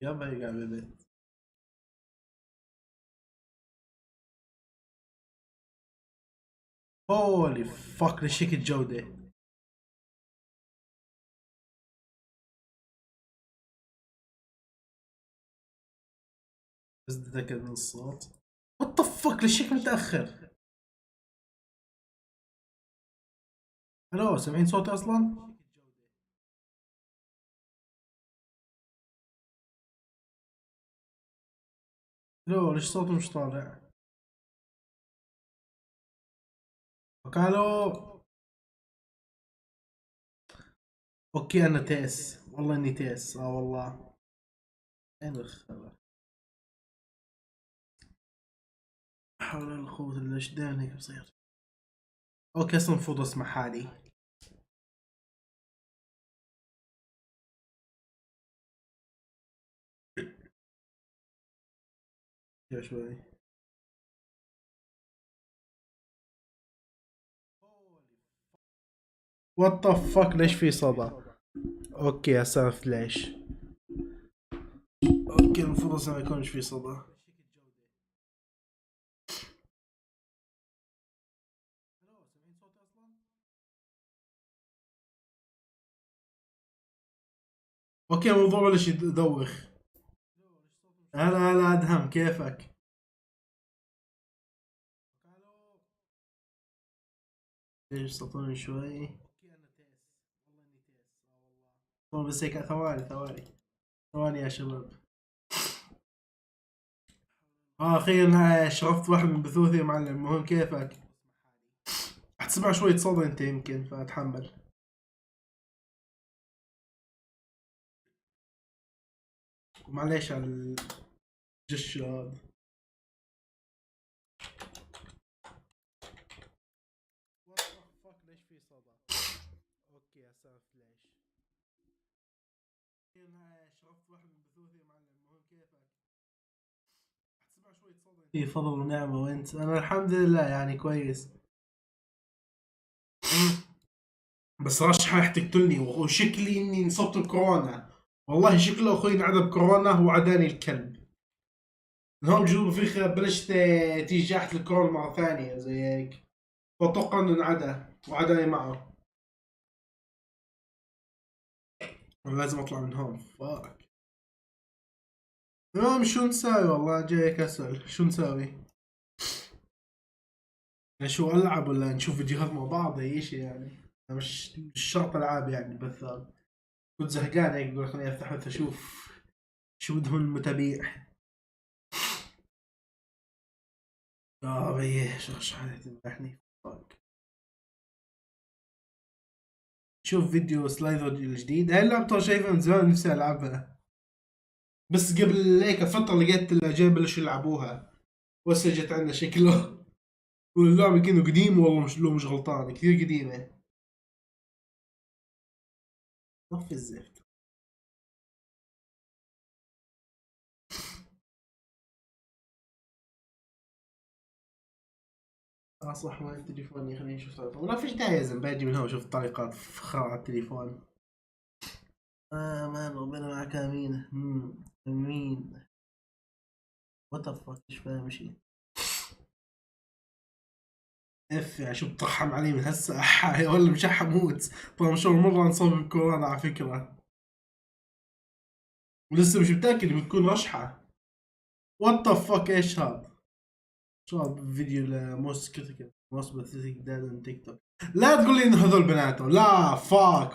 يلا هي قاعدة بالبيت. هولي فاك لشيك الجودة. بس تتأكد من الصوت. وات ذا فاك لشيك متأخر. الو سامعين صوتي اصلا؟ الو ليش صوتي مش طالع؟ الو. اوكي انا تيس، والله اني تيس، والله. اين الخبر؟ حول ولا قوة الا بالله، دايما هيك بصير. اوكي اصلا المفروض اسمع حالي. يا شوي. وات ذا فاك ليش في صدى؟ اوكي اسف ليش. اوكي المفروض اصلا ما يكونش في صدى. اوكي الموضوع بلش يدوخ. هلا هلا ادهم كيفك؟ ليش سطوني شوي؟ بس هيك ثواني ثواني. ثواني يا شباب. اخيرا شرفت واحد من بثوثي يا معلم. المهم كيفك؟ حتسمع شوية صدى انت يمكن فاتحمل. معليش على الجش هذا. ليش في صدى؟ اوكي اسف ليش. شرفت واحد من بثوثي يا معلم. المهم كيفك؟ حتسمع شوية صدى. في فضل ونعمة. وانت؟ انا الحمد لله يعني كويس. بس رشحة رح تقتلني وشكلي اني انصبت بكورونا. والله شكله اخوي انعدى بكورونا وعداني الكلب. الهوم جنوب افريقيا بلشت تيجي جائحة الكورونا مرة ثانية زي هيك. واتوقع انه انعدى وعداني معه. أنا لازم اطلع من هون فاك. المهم شو نساوي؟ والله جاي كسل. شو نساوي؟ يعني شو العب ولا نشوف فيديوهات مع بعض اي شيء يعني. أنا مش شرط العاب يعني بس. كنت زهقان هيك بقول خليني افتح بث اشوف شو بدهم المتابع. بيه شو حالي تذبحني فاك. شوف فيديو سلايدر الجديد. هاي اللعبة ترى شايفها من زمان نفسي العبها. بس قبل هيك فترة لقيت الاجانب بلشوا يلعبوها. وهسه جت عندنا شكله. واللعبة كأنه قديم والله مش لو مش غلطان كثير قديمة. طفي الزفت. صح ما التليفون خليني اشوف تعليقات. ولا فيش داعي يا زلمه باجي من هون اشوف التعليقات فخر على التليفون. مان ربنا معك امين. امين. وات فاك مش فاهم شيء. اف يعني شو بترحم علي من هسه احا ولا مش حموت. طبعا مش اول مره نصاب بكورونا على فكره. ولسه مش متاكد بتكون رشحه. وات فاك ايش هذا؟ شو هذا فيديو لموست كريتيكال موست باثيتيك داد من تيك توك. لا تقول لي انه هذول بناته. لا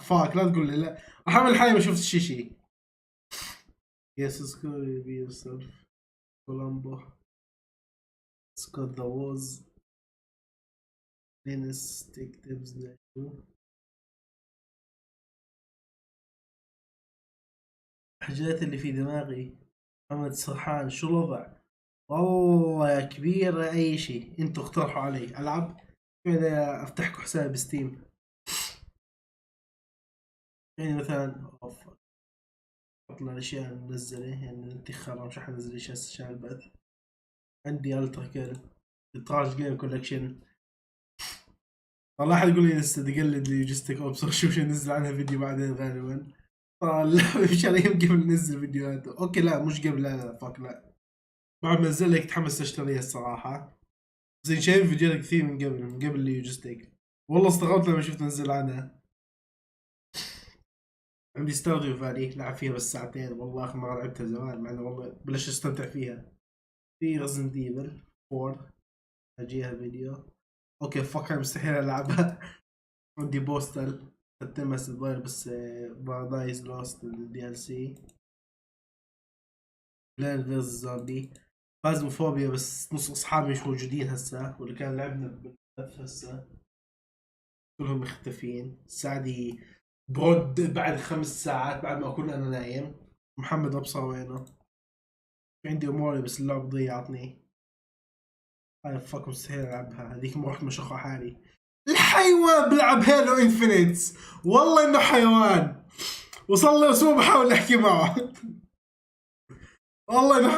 فاك لا تقول لي. لا احمل حالي ما شفت شيء. Yes, it's good to be yourself. Colombo. Scott the Woz. Dennis Take Tips Nacho. الحاجات اللي في دماغي. محمد سرحان شو الوضع؟ والله يا كبير اي شيء انتوا اقترحوا علي العب. كذا افتحكوا حساب ستيم. يعني مثلا اطلع الاشياء المنزله يعني انتخار مش حنزل اشياء عشان البث. عندي الترا كيل. تراش جيم كولكشن. والله احد يقول لي لسه تقلد لوجيستيك اوبس شو نزل عنها فيديو بعدين غالبا. لا مش على يوم قبل ننزل فيديوهاته. اوكي لا مش قبل، لا فاك لا. بعد ما نزل لك تحمست اشتريها الصراحة. زين شايف فيديوهات كثير من قبل اللي يوجستيك. والله استغربت لما شفت نزل عنها. عندي ستارديو فالي لعب فيها بس ساعتين، والله اخر مرة لعبتها زمان، مع انه والله بلش استمتع فيها. في ريزنت ايفل 4 اجيها فيديو. اوكي فك مستحيل العبها. عندي بوستل ختمها صغير بس. بارادايز لوست الدي ال سي. بلان فيرز زومبي. فازموفوبيا بس نص اصحابي مش موجودين هسه، واللي كان لعبنا بالبث هسه كلهم مختفين. سعدي برد بعد 5 ساعات بعد ما كنا انا نايم. محمد ابصر وينه. عندي اموري بس اللعب ضيعتني. هاي فك مستحيل العبها، هذيك ما رحت مشقة حالي. الحيوان بلعب هيلو انفينيت. والله انه حيوان. وصل لي اسبوع بحاول احكي معه. والله انه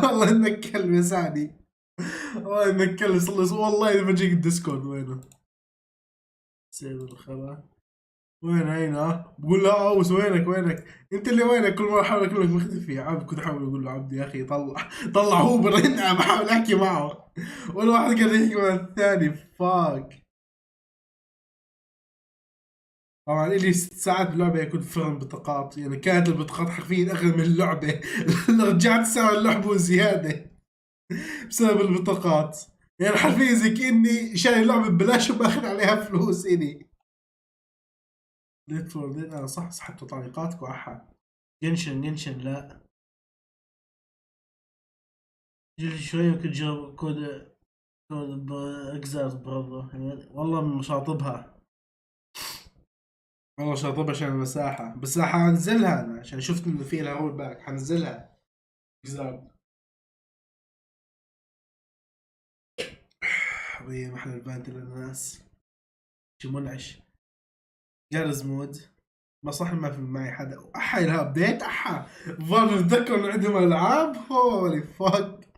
والله انك كلب يا سعدي. والله انك كلب، صل لي اسبوع والله بجيك الديسكورد وينه. سيب الخبر. وين هينا بقول له اوس وينك انت اللي وينك، كل مره احاول اقول لك مختفي. عبد كنت احاول اقول له عبد يا اخي طلع هو برن، انا بحاول احكي معه. ولا واحد قاعد يحكي مع الثاني. فاك. طبعا لي 6 ساعات باللعبه يكون فهم بطاقات، يعني كانت البطاقات حرفيا اغلى من اللعبه. رجعت سعر اللعبه وزياده بسبب البطاقات. يعني حرفيا زي كاني شاري لعبه ببلاش وباخذ عليها فلوس اني. ليت فور ديد انا صح سحبت تعليقاتك واحا. جنشن لا. جل شوي يمكن جرب كود اكزاز برضه يعني، والله مشاطبها. والله شاطبها عشان المساحة، بس حنزلها انا عشان شفت انه في لها رول باك حنزلها. اكزاز. وهي محل البانت للناس. شي منعش. جارز مود. ما صح ما في معي حدا احا لها ابديت احا. فالف تذكر انه عندهم العاب هولي فاك.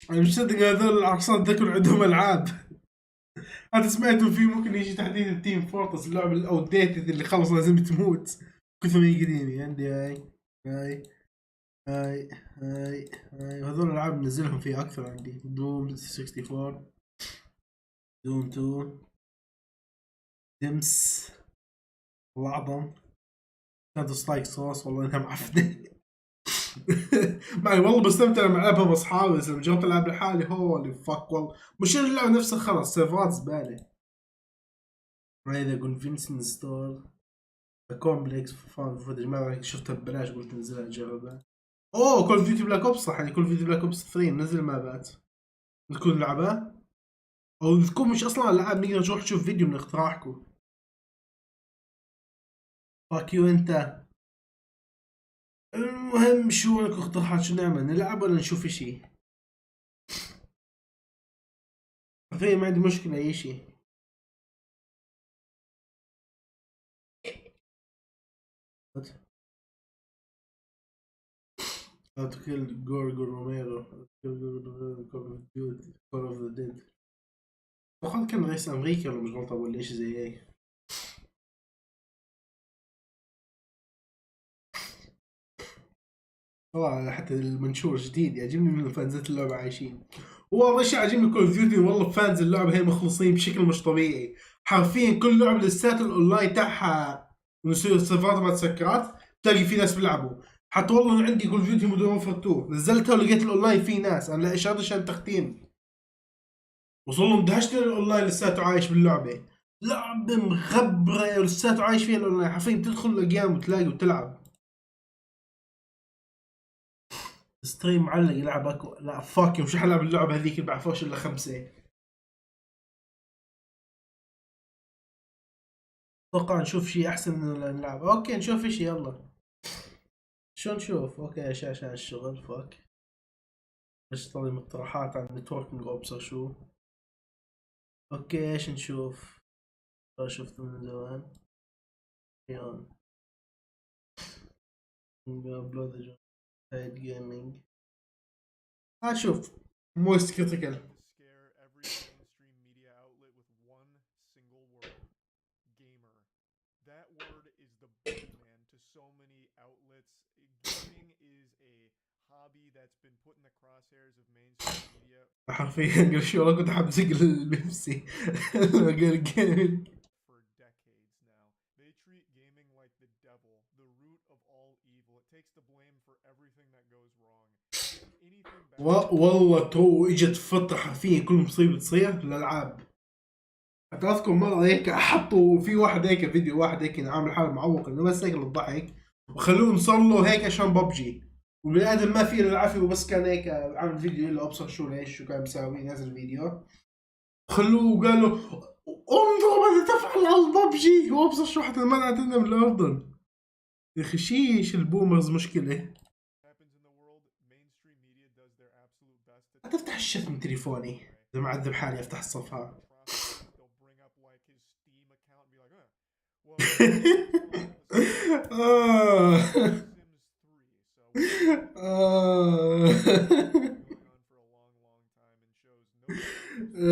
انا مش مصدق هذول العصام تذكر عندهم العاب. هذا سمعته في ممكن يجي تحديث التيم فورتس، اللعبة الاوت ديتد اللي خلص لازم تموت. كثر ما هي قديمة. عندي هاي هاي هاي وهذول الالعاب منزلهم في اكثر. عندي دوم 64، دوم 2، دمس. الله اعظم. كانت سترايك صوص والله انها معفنة. معي والله بستمتع لما العبها مع اصحابي، بس لما جربت العب لحالي هولي فك والله. مش اللعبة نفسها خلص سيرفرات زبالة. هذا كونفنشن ستور كومبلكس فان فوتج، ما شفتها ببلاش قلت نزلها نجربها. اوه كول اوف ديوتي بلاك اوبس صح، يعني كول اوف ديوتي بلاك اوبس 3 منزل مابات. تكون نلعبها او تكون مش اصلا العاب نقدر نروح نشوف فيديو من اقتراحكم. فاك يو انت. المهم شو عندكم اقتراحات، شو نعمل نلعب ولا نشوف اشي؟ حرفيا ما عندي مشكلة اي اشي. How to kill Gorgo Romero. Call of Duty Call of the Dead. فقط كان رئيس امريكا ولا مش غلطة ولا اشي زي هيك. طبعا حتى المنشور جديد يعجبني من فانزات اللعبة عايشين. والله شيء عاجبني كول اوف ديوتي، والله فانز اللعبة هي مخلصين بشكل مش طبيعي. حرفيا كل لعبة لسات الاونلاين تاعها من السيرفرات ما تسكرات تلاقي في ناس بيلعبوا. حتى والله أنا عندي كول اوف ديوتي مودرن وورفير 2 نزلتها ولقيت الاونلاين في ناس، انا لا اشارة عشان تختيم. وصل لهم دهشت الاونلاين لساته عايش باللعبة. لعبة مخبرة ولساته عايش فيها الاونلاين، حرفيا بتدخل الاجيام وتلاقي وتلعب. ستريم معلق يلعب اكو لا فاك، مش حلعب اللعبة هذيك اللي بعرفوش الا 5. اتوقع نشوف شيء احسن من اللي نلعب. اوكي نشوف اشي يلا. شو نشوف؟ اوكي عشان الشغل فاك. اشتري مقترحات عن نتوركينج ابصر شو. اوكي ايش نشوف؟ شفت من زمان. يلا ابلود سايد جيمنج. هنشوف. موست كريتيكال. scare every mainstream media outlet with one single word: gamer. That word outlets, gaming is a hobby that's been put in the crosshairs of mainstream media. حرفيا قبل شوي والله كنت حمسك البيبسي لما قال جيمنج. For decades now. They treat gaming like the devil, the root of all evil. It takes the blame for everything that goes wrong. Anything bad. والله تو اجت فترة حرفيا كل مصيبة تصير في الالعاب. حتى اذكر مرة هيك حطوا في واحد هيك فيديو واحد هيك عامل حاله معوق انه بس هيك للضحك وخلوه نصلوا هيك عشان ببجي، والبني ادم ما فيه العافية وبس كان هيك عامل فيديو الا ابصر شو ليش شو كان مساوي نازل فيديو خلوه وقالوا انظر ماذا تفعل على الببجي، هو ابصر شو حتى منعت لنا من الاردن. يا اخي شيش البومرز مشكلة. تفتح الشات من تليفوني اذا معذب حالي افتح الصفحة.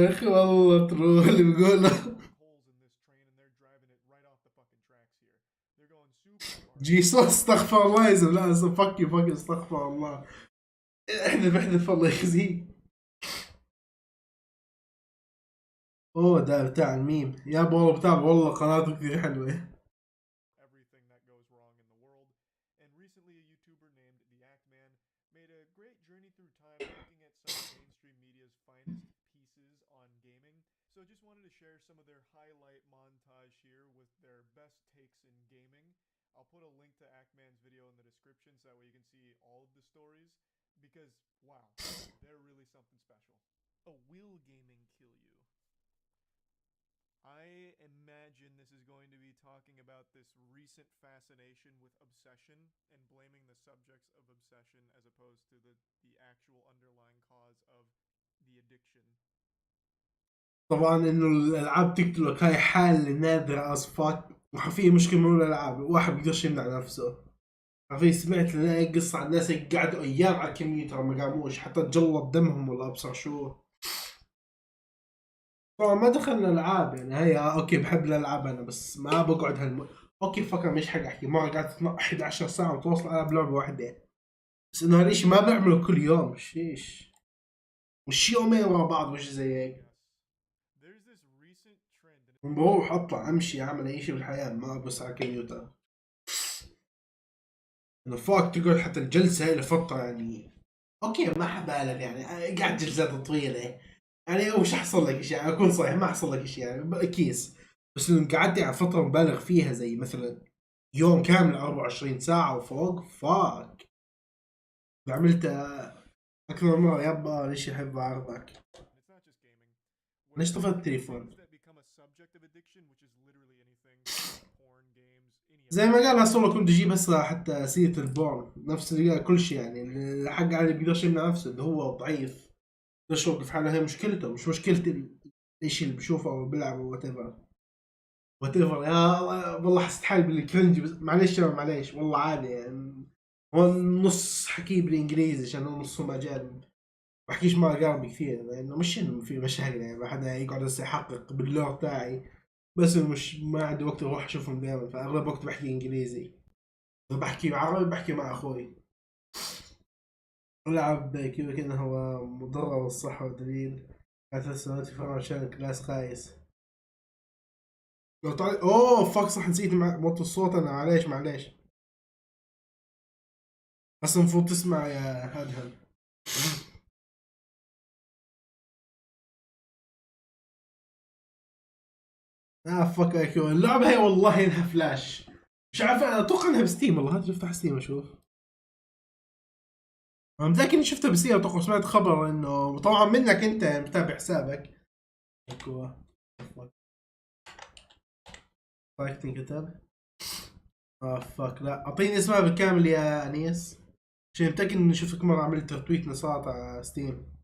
اخي والله تروح اللي بقوله جيسوس استغفر الله يا زلمه. لا فك يو فك استغفر الله. احذف الله يخزيك. اوه ده بتاع الميم يا والله بتاع والله قناته كثير حلوه. So just wanted to share some of their highlight montage here with their best takes in gaming. I'll put a link to Ackman's video in the description so that way you can see all of the stories, because wow, they're really something special. Oh, will gaming kill you? I imagine this is going to be talking about this recent fascination with obsession and blaming the subjects of obsession as opposed to the actual underlying cause of the addiction. طبعا انه الالعاب تقتلك هاي حالة نادرة از فاك، وحرفيا مشكلة من الالعاب الواحد بيقدرش يمنع نفسه. حرفيا سمعت لنا قصة عن ناس قعدوا ايام على الكمبيوتر ما قاموش حتى تجلط دمهم ولا ابصر شو. طبعا ما دخلنا العاب يعني هي اوكي بحب الالعاب انا بس ما بقعد اوكي فكر مش حق احكي مرة قعدت 11 ساعة متواصلة العب لعبة واحدة، بس انه هالاشي ما بعمله كل يوم شيش مش يومين ورا بعض وش زي هيك. بروح اطلع امشي اعمل اي شيء بالحياة ما ابص على الكمبيوتر. انه فوق تقعد حتى الجلسة هاي لفترة يعني اوكي ما حبالغ يعني قاعد جلسات طويلة يعني وش حصل لك اشي يعني اكون صحيح ما حصل لك اشي يعني كيس، بس انه قعدت على فترة مبالغ فيها زي مثلا يوم كامل 24 ساعة وفوق فاك عملت اكثر من مرة يابا ليش احب اعرضك. ليش طفيت التليفون؟ زي ما قال هسه كنت اجيب هسه حتى سيرة البورن نفس اللي قال كل شيء يعني الحق على بيقدرش يمنع نفسه اللي هو ضعيف بيقدرش يوقف حاله، هي مشكلته مش مشكلتي الشيء اللي بشوفه او بلعبه وات ايفر يا والله حسيت حالي بالكرنج بس معليش شباب معليش والله عادي يعني هو نص حكيه بالانجليزي عشان هو نصه مجال بحكيش مع قاربي كثير لانه مش انه في مشاكل يعني ما حدا يقعد هسه يحقق باللغه تاعي، بس مش ما عندي وقت اروح اشوفهم دائما فاغلب وقت بحكي انجليزي. اذا بحكي عربي بحكي مع اخوي. العب كذا كذا هو مضرة بالصحة والدليل 3 سنوات في عشان كلاس خايس. لو طالع اوه فاك صح نسيت موت الصوت انا معليش اصلا المفروض تسمع يا هدهل. فاك ايكو اللعبة هي والله انها فلاش مش عارف انا اتوقع انها بستيم والله هات افتح ستيم اشوف. انا متاكد اني شفتها بستيم اتوقع سمعت خبر انه طبعا منك انت متابع حسابك. ايكو فايتنج كتاب فاك لا اعطيني اسمها بالكامل يا انيس عشان متاكد اني شفتك مرة عملت تويت نصات على ستيم.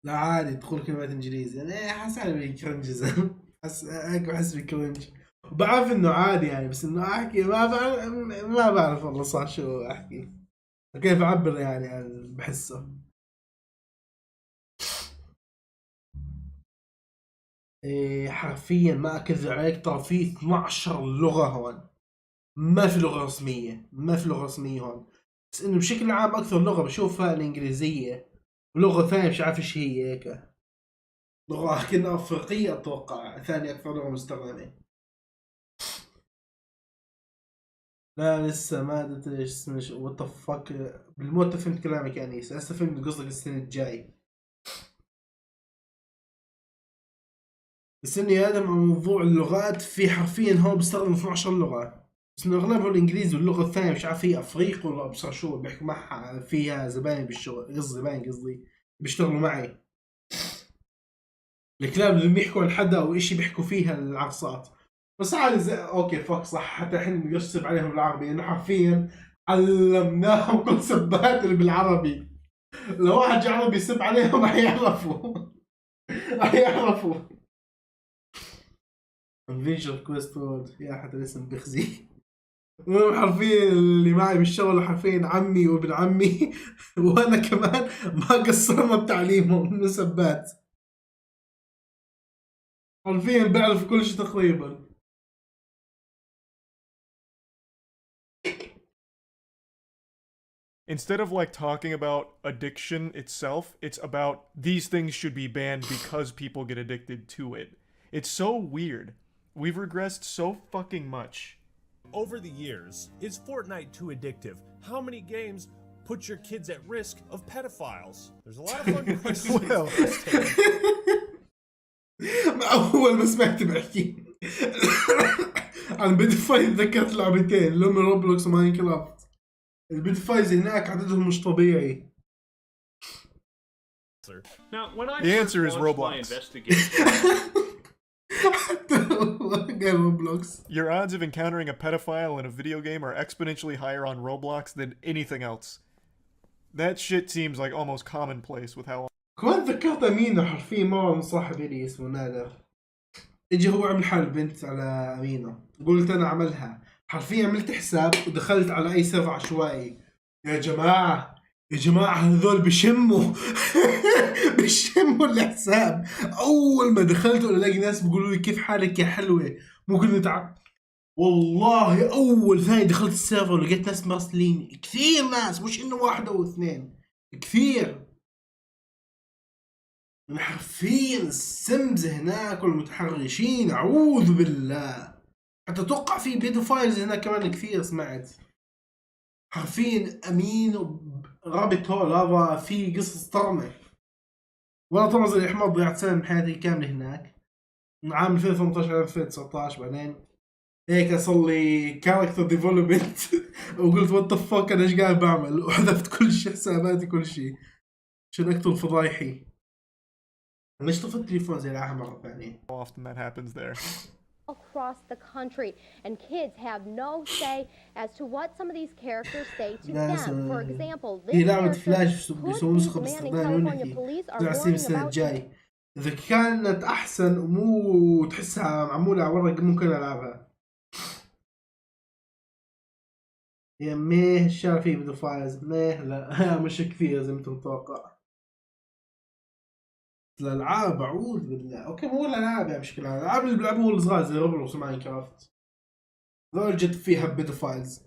لا عادي تقول كلمات انجليزي انا حاسس على بالكرنج هيك بحس بالكرنج بعرف انه عادي يعني بس انه احكي ما بعرف والله صح شو احكي كيف اعبر يعني عن بحسه. حرفيا ما اكذب عليك، ترى في 12 لغة هون. ما في لغة رسمية، ما في لغة رسمية هون، بس انه بشكل عام اكثر لغة بشوفها الانجليزية، ولغة ثانية مش عارف ايش هي هيك، لغة كنا افريقية اتوقع ثاني اكثر لغة مستخدمة. لا لسه ما ادري ايش اسمه، وات ذا فك. بالموت فهمت كلامك يعني، هسه فهمت قصدك السنة الجاي. بس اني ادم عن موضوع اللغات، في حرفيا هون بيستخدموا 12 لغة، بس انه اغلبهم الانجليزي، واللغة الثانية مش عارف هي افريقيا ولا ابصر شو بيحكوا معها، فيها زباين بالشغل، قصدي زباين قصدي بيشتغلوا معي. الكلاب اللي بيحكوا عن حدا او اشي بيحكوا فيها العرصات. بس عادي زي اوكي فك صح، حتى الحين بيسب عليهم بالعربي، انه حرفيا علمناهم كل سبات اللي بالعربي. لو واحد جاي عربي يسب عليهم راح يعرفوا. راح يعرفوا. انفيجن كويست وورد يا حتى الاسم بخزي. المهم حرفيا اللي معي بالشغل حرفيا عمي وابن عمي. وانا كمان ما قصرنا بتعليمهم مسبات. حرفيا بعرف كل شيء تقريبا. Instead of like talking about addiction itself, it's about these things should be banned because people get addicted to it. It's so weird. We've regressed so fucking much. Over the years, is Fortnite too addictive? How many games put your kids at risk of pedophiles? There's a lot of fun questions. Well. اول ما سمعت بحكي عن بيدفاي تذكرت لعبتين، اللي هم روبلوكس وماينكرافت. البيدفايز هناك عددهم مش طبيعي. Now, when I The first answer is launched my Roblox. investigation, Game Roblox. Your odds of encountering a pedophile in a video game are exponentially higher on Roblox than anything else. That shit seems like almost commonplace with how كمان تذكرت أمينة، حرفيا مرة من صاحبي لي اسمه نادر، اجى هو عمل حال بنت على أمينة، قلت أنا عملها، حرفيا عملت حساب ودخلت على أي سيرفر عشوائي. يا جماعة يا جماعة هذول بشموا. بشموا الحساب. أول ما دخلت ألاقي ناس بيقولوا لي كيف حالك يا حلوة، ممكن نتعب. والله أول ثانية دخلت السيرفر ولقيت ناس مراسلين كثير، ناس مش إنه واحدة أو اثنين، كثير. حرفيا السمز هناك والمتحرشين اعوذ بالله. حتى اتوقع في بيدوفايلز هناك كمان كثير سمعت. حرفيا امين رابط هول هذا في قصص طرمه. وانا طبعا زي الحمار ضيعت سنه من حياتي كامله هناك، من عام 2018 2019. بعدين هيك صار لي كاركتر ديفلوبمنت. وقلت وات ذا فك انا ايش قاعد بعمل، وحذفت كل شيء، حساباتي كل شيء، عشان اكتب فضايحي. ليش طفت التليفون زي العاهة مرة ثانية؟ often that happens there. Across the country, and kids have no say as to what some of these characters say to them. For example, هي this لعبة character فلاش could بيسوون be نسخة the man in باستخدام California يونيتي police are تنزل على ستيم warning السنة about. الجاي. إذا كانت أحسن ومو تحسها معمولة على ورق ممكن ألعبها. يا ميه الشارع فيه بدو فايز ميه لا. مش كثير زي ما أنت متوقع. الألعاب أعوذ بالله، أوكي مو الألعاب يعني بشكل عام، الألعاب اللي بيلعبوها الصغار زي روبلوكس وماينكرافت ذول جد فيها بيدوفايلز.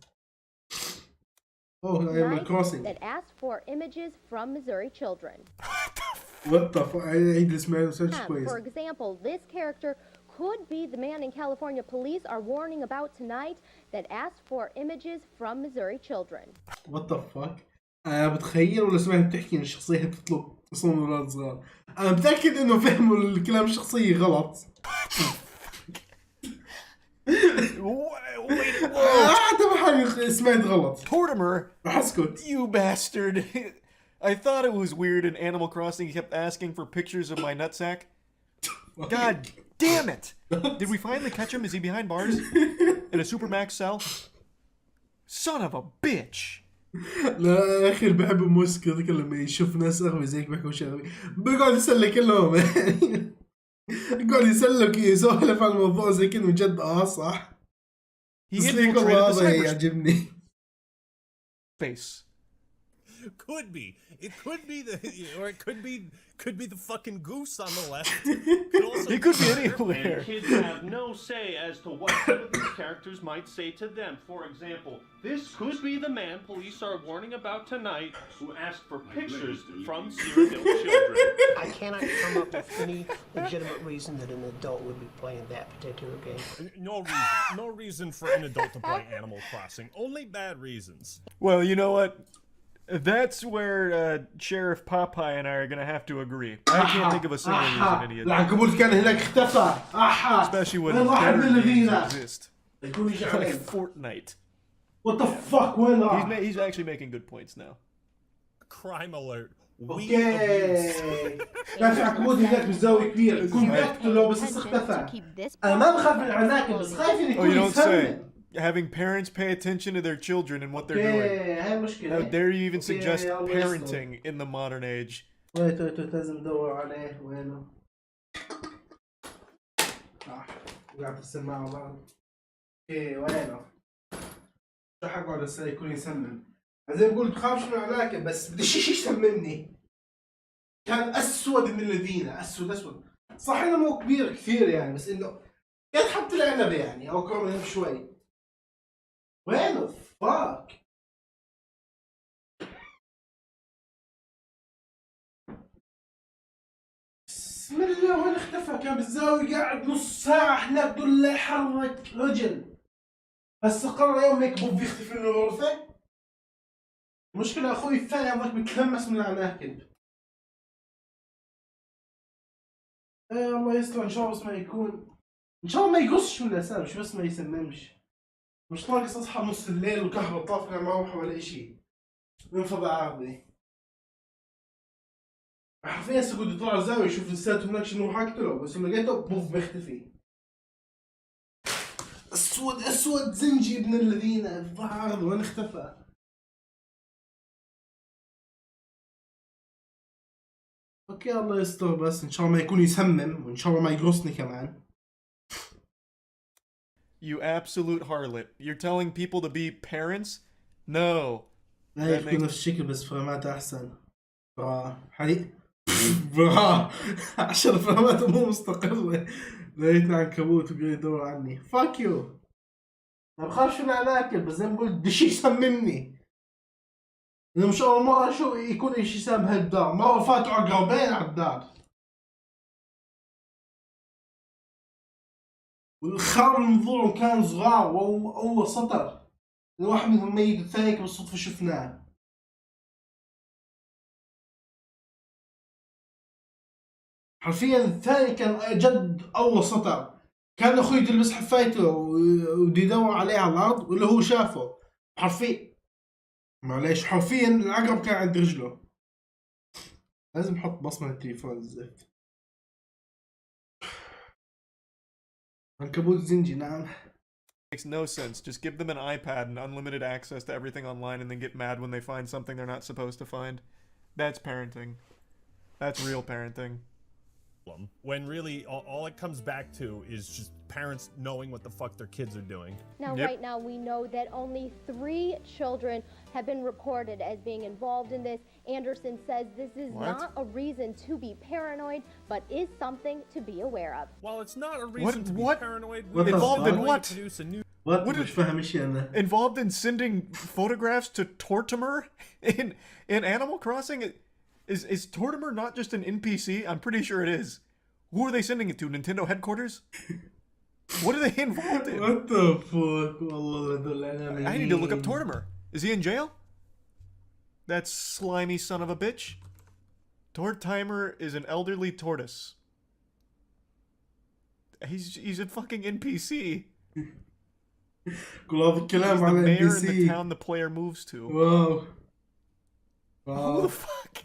Oh, Animal Crossing. That asked for images from Missouri children. What the fuck? عيد اسمه سيرش كويس. For example, this character could be the man in California police are warning about tonight that asked for images from Missouri children. What the fuck? أنا بتخيل ولا سمعت بتحكي إن الشخصية بتطلب تصميم أولاد صغار. أنا متأكد إنه فهموا الكلام الشخصية غلط. أعتبر حالي سمعت غلط. Tortimer, أسكت. you bastard. I thought it was weird in Animal Crossing he kept asking for pictures of my nutsack. God damn it! Did we finally catch him? Is he behind bars? In a supermax cell? Son of a bitch! لا يا أخي بحب موسك كذا لما يشوف ناس أغبي زيك بيحكوا شيء غبي بيقعد يسلك كلهم. يقعد يسلك يسولف عن الموضوع زي كذا من جد. صح. He تسليك والله هذا يعجبني. Face. Could be. It could be or it could be the fucking goose on the left. It could be anywhere. And kids have no say as to what some of these characters might say to them. For example, this could be the man police are warning about tonight who asked for pictures from serial children. I cannot come up with any legitimate reason that an adult would be playing that particular game. No reason for an adult to play Animal Crossing. Only bad reasons. Well, you know what? That's where Sheriff Popeye and I are gonna have to agree. I can't think of a single reason any adult. العنكبوت كان هناك اختفى. Especially when وين واحد من better games الذين exist. يكون يجي Like علينا. Fortnite. What the fuck وين راح؟ He's actually making good points now. Crime alert. اوكي. كان في عنكبوت هناك بالزاوية كبيرة، يكون بيقتله بس اختفى. أنا ما بخاف من العناكب بس خايف إن Oh, يكون you don't say. يسمم. Having parents pay attention to their children and what they're doing. هاي مشكلة. How dare you even suggest يلا parenting in the modern age? ويت لازم ندور عليه وينه. وقعت السماعة بعض. اوكي وينه؟ شو حقعد هسه يكون يسمم. زي ما قلت بخافش من العناكب بس بدي شيء يسممني. كان اسود من الذين اسود. صح انه مو كبير كثير يعني بس انه قد حبت العنب يعني او اكبر منه شوي. وينه؟ فاك. بسم الله وين اختفى؟ كان بالزاوية قاعد نص ساعة هناك بدون لا يحرك رجل. هسه قرر يوم هيك بوب يختفي من الغرفة. المشكلة اخوي الثاني هذاك متلمس من العناكب. ايه الله يستر ان شاء الله بس ما يكون ان شاء الله ما يقصش من الاسامي مش بس ما يسممش. مش ناقص اصحى نص الليل والكهرباء طافية مروحة ولا اشي. ينفض عرضي. حرفيا هسه كنت يطلع الزاوية يشوف لساته هناك شنو حقتله بس لما لقيته بوف بيختفي. اسود زنجي ابن الذين الظهر وين اختفى؟ اوكي الله يستر بس ان شاء الله ما يكون يسمم وان شاء الله ما يقرصني كمان. You absolute harlot. You're telling people to be parents? No. هاي تكون نفس الشكل بس فرامات احسن. حريق. عشان فراماته مو مستقرة. لقيتني عنكبوت وقاعد يدور عني. فاك يو. ما بخافش من العناكب بس زي ما قلت بدي شي يسممني. إن شاء الله مرة شو يكون إشي سام هالدار، مرة فاتوا عقربين على الدار. والخار منظورهم كان صغار وأول سطر. الواحد منهم ميت الثاني بالصدفة شفناه. حرفيا الثاني كان جد أول سطر. كان أخوي يلبس حفايته ودي يدور عليه على الأرض واللي هو شافه. حرفيا معليش حرفيا العقرب كان عند رجله. لازم احط بصمة التليفون الزفت. عنكبوت زنجي نعم. Makes no sense. Just give them an iPad and unlimited access to everything online and then get mad when they find something they're not supposed to find. That's parenting. That's real parenting. When really all it comes back to is just parents knowing what the fuck their kids are doing. Now, right now, we know that only 3 children have been reported as being involved in this. Anderson says this is not a reason to be paranoid, but is something to be aware of. While it's not a reason to be paranoid, Involved in what? What مش فاهم ايش أنا. Involved in sending photographs to Tortimer in Animal Crossing? Is Tortimer not just an NPC? I'm pretty sure it is. Who are they sending it to? Nintendo headquarters? What are they involved in? What the fuck? I need to look up Tortimer. Is he in jail? That slimy son of a bitch. Tortimer is an elderly tortoise. He's a fucking NPC. كل هذا الكلام He's the على mayor in NPC. the town the player moves to. واو. Who the fuck?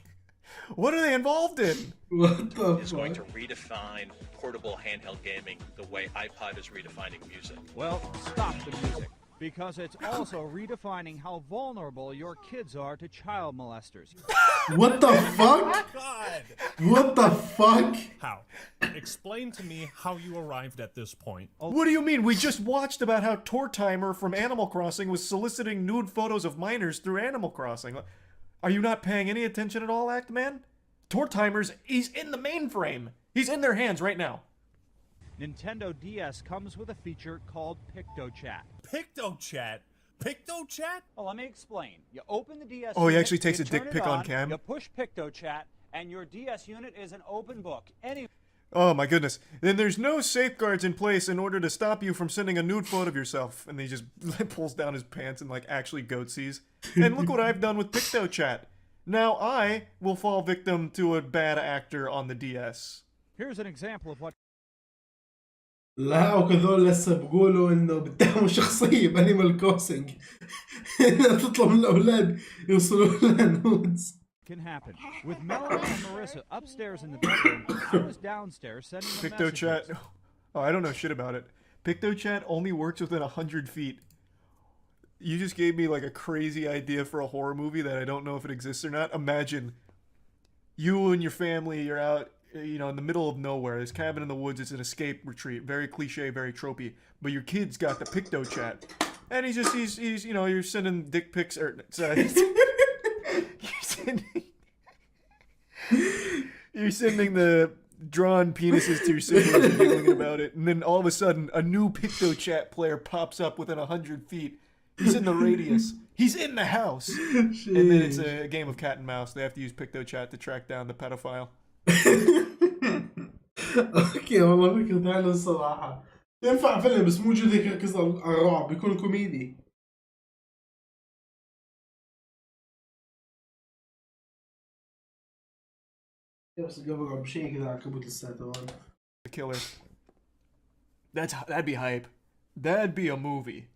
What are they involved in? What the is going to fuck? redefine portable handheld gaming the way iPod is redefining music. Well, stop the music, because it's also redefining how vulnerable your kids are to child molesters. What the fuck? God! What the fuck? How? Explain to me how you arrived at this point. What do you mean? We just watched about how Tortimer from Animal Crossing was soliciting nude photos of minors through Animal Crossing. Are you not paying any attention at all, Act Man? Tortimers, he's in the mainframe. He's in their hands right now. Nintendo DS comes with a feature called PictoChat. PictoChat? PictoChat? Well, let me explain. You open the DS Oh, he unit, actually takes you a dick turn it pic on cam? You push PictoChat, and your DS unit is an open book. Oh my goodness. Then there's no safeguards in place in order to stop you from sending a nude photo of yourself. And he just pulls down his pants and like actually goatsies. And look what I've done with PictoChat. Now I will fall victim to a bad actor on the DS. Here's an example of what لا وكذول لسه بقولوا انه بتهموا شخصية بانيمال كروسنج انها تطلب من الاولاد يوصلوا لها نودز. can happen. With Melanie and Marissa upstairs in the bedroom, I was downstairs sending them PictoChat. messages. Oh, I don't know shit about it. PictoChat only works within 100 feet. You just gave me like a crazy idea for a horror movie that I don't know if it exists or not. Imagine you and your family, you're out, you know, in the middle of nowhere. This cabin in the woods, it's an escape retreat. Very cliche, very tropey. But your kid's got the PictoChat. And he's you know, you're sending dick pics, or, sorry. You're sending the drawn penises to your siblings and giggling about it, and then all of a sudden, a new PictoChat player pops up within 100 feet. He's in the radius. He's in the house. And then it's a game of cat and mouse. They have to use PictoChat to track down the pedophile. اوكي والله فكرة حلوة الصراحة. ينفع فيلم بس مو جد هيك يركز على الرعب، بيكون كوميدي. بس قبل بشيء كذا على كبوت الساعة تمام. The killer. That'd be hype. That'd be a movie.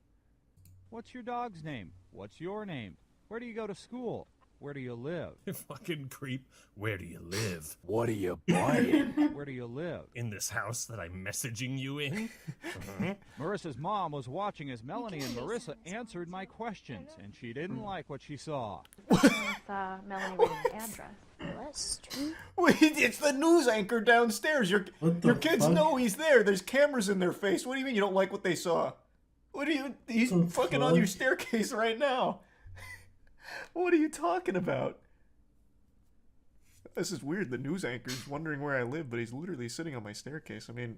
What's your dog's name? What's your name? Where do you go to school? Where do you live? You fucking creep. Where do you live? What are you buying? Where do you live? In this house that I'm messaging you in? Marissa's mom was watching as Melanie and Marissa answered my questions, and she didn't like what she saw. Melanie reading the address. That's true. Wait, it's the news anchor downstairs. Your kids fuck? know he's there. There's cameras in their face. What do you mean you don't like what they saw? What do you... He's fucking on your staircase right now. What are you talking about? This is weird. The news anchor's wondering where I live, but he's literally sitting on my staircase. I mean,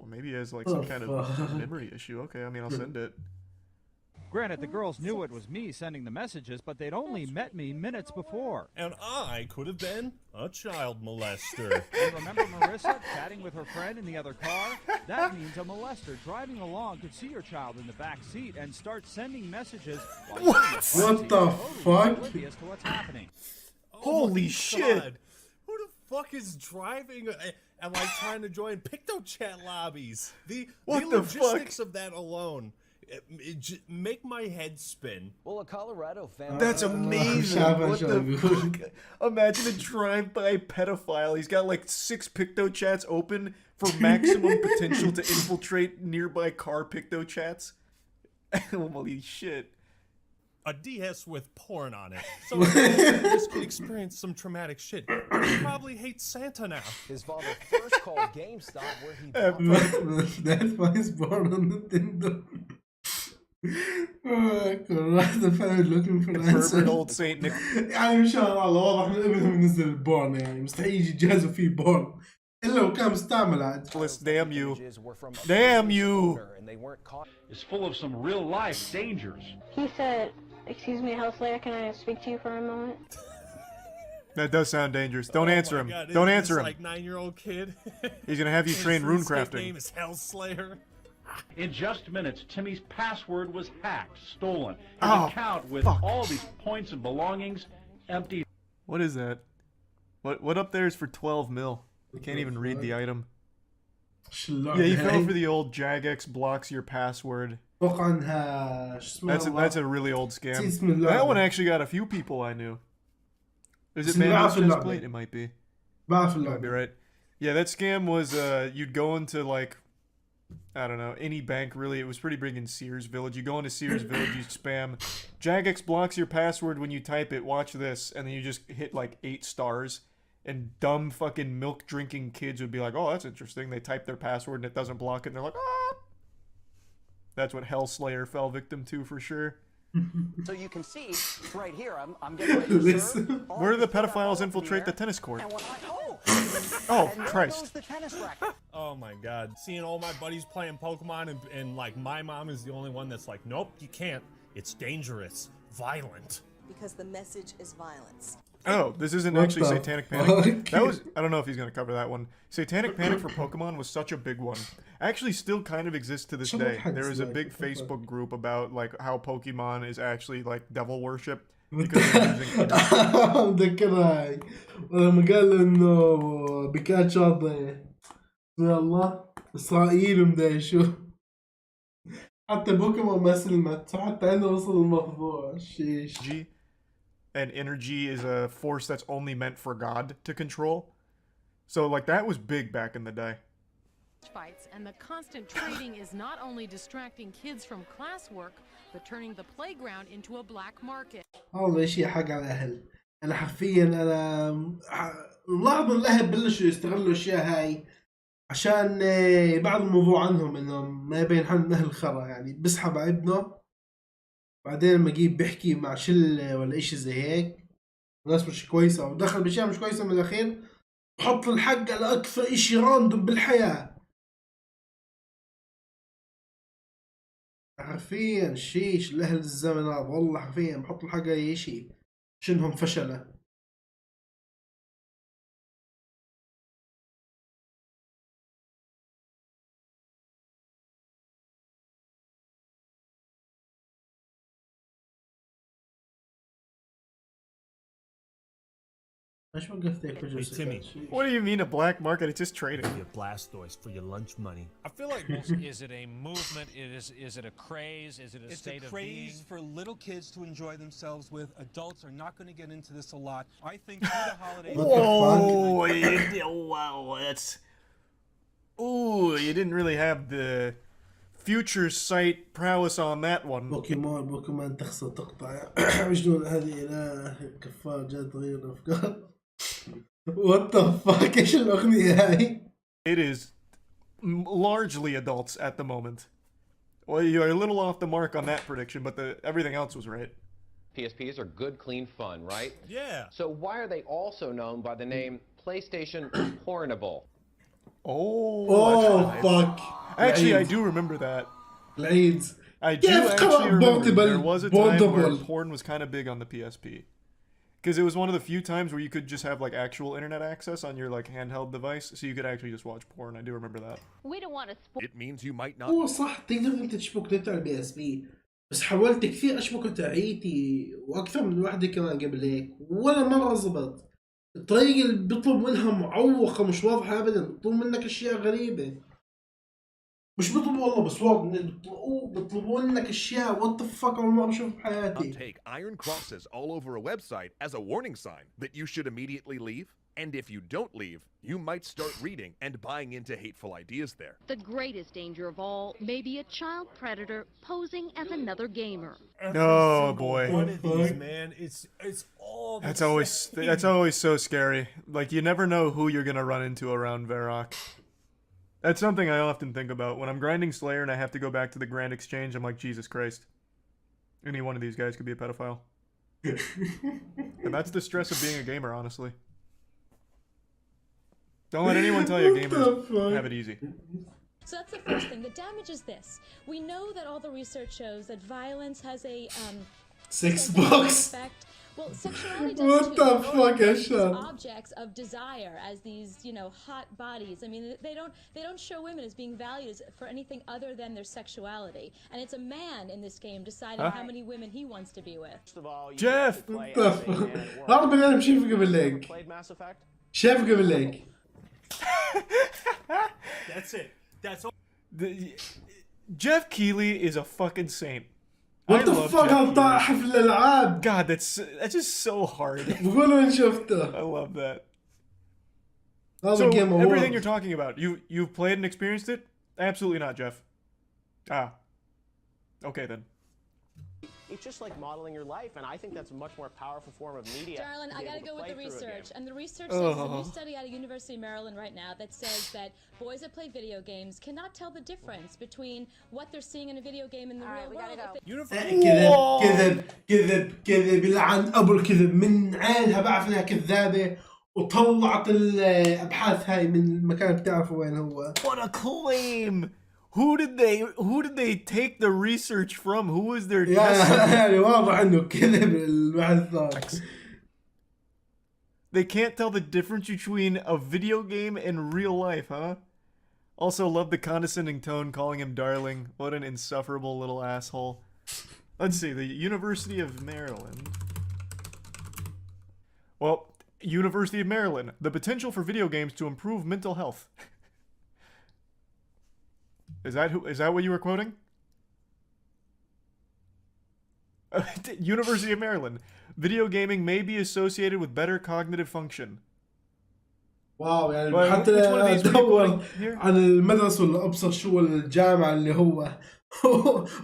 maybe he has like some kind of memory issue. Okay, I mean, I'll send it. Granted, the girls knew it was me sending the messages, but they'd only met me minutes before. And I could have been a child molester. And remember Marissa chatting with her friend in the other car? That means a molester driving along could see your child in the back seat and start sending messages while you're in the front seat, What the totally fuck? oblivious to what's happening. Holy shit. God. Who the fuck is driving and like trying to join PictoChat lobbies? The What the logistics fuck? of that alone make my head spin. Well, a Colorado family. That's amazing. What the fuck? Imagine a drive-by pedophile. He's got like 6 PictoChats open for maximum potential to infiltrate nearby car PictoChats. Holy shit. A DS with porn on it. So this could experience some traumatic shit. He probably hates Santa now. His father first called GameStop where he That's why he's born on Nintendo. واحدة فعلا looking for an answer. Pervert old Saint Nick. يعني ان شاء الله واضح من ابنهم ينزل البورن، يعني مستحيل يجي جهازه فيه بورن الا لو كان مستعمل عاد. Damn you. Damn you. Is full of some real life dangers. He said, "Excuse me, House Slayer, can I speak to you for a moment?" That does sound dangerous. Don't answer him. God, Don't this answer him. Like 9-year-old kid. He's gonna have you train rune His crafting. name is Hellslayer. In just minutes, Timmy's password was hacked, stolen. His Oh, account with fuck. all these points and belongings empty. What is that? What up there is for 12 mil? I can't even read the item. Yeah, he fell for the old Jagex blocks your password. That's a really old scam. That one actually got a few people I knew. Is it Mando's Chestplate? It might be. Might be right. Yeah, that scam was you'd go into like, I don't know, any bank really. It was pretty big in Sears Village. You go into Sears Village, you spam Jagex blocks your password when you type it, watch this, and then you just hit like 8 stars. And dumb fucking milk drinking kids would be like, oh, that's interesting. They type their password and it doesn't block it, and they're like, ah. That's what Hellslayer fell victim to for sure. So you can see right here, I'm getting ready to serve. Where do the pedophiles infiltrate the tennis court? And when Oh, and there Christ. goes the tennis racket. Oh my god. Seeing all my buddies playing Pokemon and like my mom is the only one that's like, nope, you can't. It's dangerous. Violent. Because the message is violence. Oh, this isn't What actually the Satanic Panic. fuck? That was, I don't know if he's going to cover that one. Satanic Panic for Pokemon was such a big one. Actually still kind of exists to this day. There is a big Facebook group about like how Pokemon is actually like devil worship. Because they're using مذكرها ولما قال انه بيكاتشو هذا يا الله اسرائيل ومدري شو حتى بوكيمون ما سلمت حتى انه وصل الموضوع شيش. and energy is a force that's only meant for God to control. So like that was big back in the day. Fights and the constant trading is not only distracting kids from classwork, but turning the playground into a black market. هذا شيء حق على الاهل. انا حرفيا انا ملاحظ ان الاهل بلشوا يستغلوا الاشياء هاي عشان يبعدوا الموضوع عنهم انهم ما يبين حالهم اهل خرا يعني بسحب على ابنه بعدين لما اجيب بحكي مع شله ولا اشي زي هيك ناس مش كويسه او دخل باشياء مش كويسه من الاخير بحط الحق على اكثر اشي راندوم بالحياه. حرفيا شيش الاهل الزمن هذا والله حرفيا بحط الحق على اي شيء شنهم فشله. Hey, Timmy. What do you mean a black market? It's just trading. Your Blastoise for your lunch money. I feel like Is it a movement? Is it a craze? Is it a state of being? It's a craze for little kids to enjoy themselves with. Adults are not going to get into this a lot. I think through the holidays... Wow, that's... Ooh, you didn't really have the future sight prowess on that one. بوكيمون تخسر تقطع مجنون هذه لا كفار جاد تغير الافكار. What the fuck ايش الاغنية هاي؟ It is largely adults at the moment. Well, you're a little off the mark on that prediction, but everything else was right. PSPs are good, clean fun, right? Yeah. So why are they also known by the name PlayStation Portable? Oh fuck. Actually, I do remember that. العيد. I do actually remember there was a time where porn was kind of big on the PSP. Because it was one of the few times where you could just have like actual internet access on your like handheld device, so you could actually just watch porn. I do remember that. We don't want to spoil. It means you might not. هو صح تقدر انت تشبك نت على البي اس بي بس حاولت كثير اشبك تعيتي واكثر من وحده كمان قبل هيك ولا مره زبط. الطريقه اللي بيطلب منها معوقه مش واضحه ابدا بيطلب منك اشياء غريبه. مش بيطلبوا والله بس واضح بيطلبوا منك اشياء what the fuck اول مره بشوفها بحياتي. Take iron crosses all over a website as a warning sign that you should immediately leave. And if you don't leave, you might start reading and buying into hateful ideas there. The greatest danger of all may be a child predator posing as another gamer. Oh boy. One of these, man. It's all. That's always so scary. Like you never know who you're gonna run into around Varrock. That's something I often think about. When I'm grinding Slayer and I have to go back to the Grand Exchange, I'm like, Jesus Christ. Any one of these guys could be a pedophile. And that's the stress of being a gamer, honestly. Don't let anyone tell you gamers have it easy. So that's the first thing. The damage is this. We know that all the research shows that violence has a sex box. Effect. Well, sexuality does What too. the fuck, Asha? Objects of desire as these, you know, hot bodies. I mean, they don't show women as being valued for anything other than their sexuality. And it's a man in this game deciding how many women he wants to be with. Jeff. What the fuck? هذا بني ادم شايفه قبل هيك. شايفه قبل هيك. That's it. That's all. Jeff Keighley is a fucking saint. What the fuck هالطاقة حفل الألعاب. God, that's just so hard. بقولوا إن شفته. I love that. So everything you're talking about, you've played and experienced it? Absolutely not, Jeff. Ah. Okay then. It's just like modeling your life, and I think that's a much more powerful form of media. Darling, I gotta go with the research. And the research says Oh. there's a new study out of University of Maryland right now that says that boys that play video games cannot tell the difference between what they're seeing in a video game and the real world. كذب كذب كذب كذب لعن ابو الكذب، من عينها بعرف انها كذابه وطلعت الابحاث هاي من المكان بتعرفوا وين هو. What a claim! Who did they take the research from? Who was their يعني واضح انه كذب البحث. They can't tell the difference between a video game and real life, huh? Also love the condescending tone, calling him darling. What an insufferable little asshole. Let's see, the University of Maryland. Well, University of Maryland. The potential for video games to improve mental health. Is that what you were quoting? University of Maryland. Video gaming may be associated with better cognitive function. واو يعني حتى ادور عن المدرسه ولا ابصر شو الجامعه اللي هو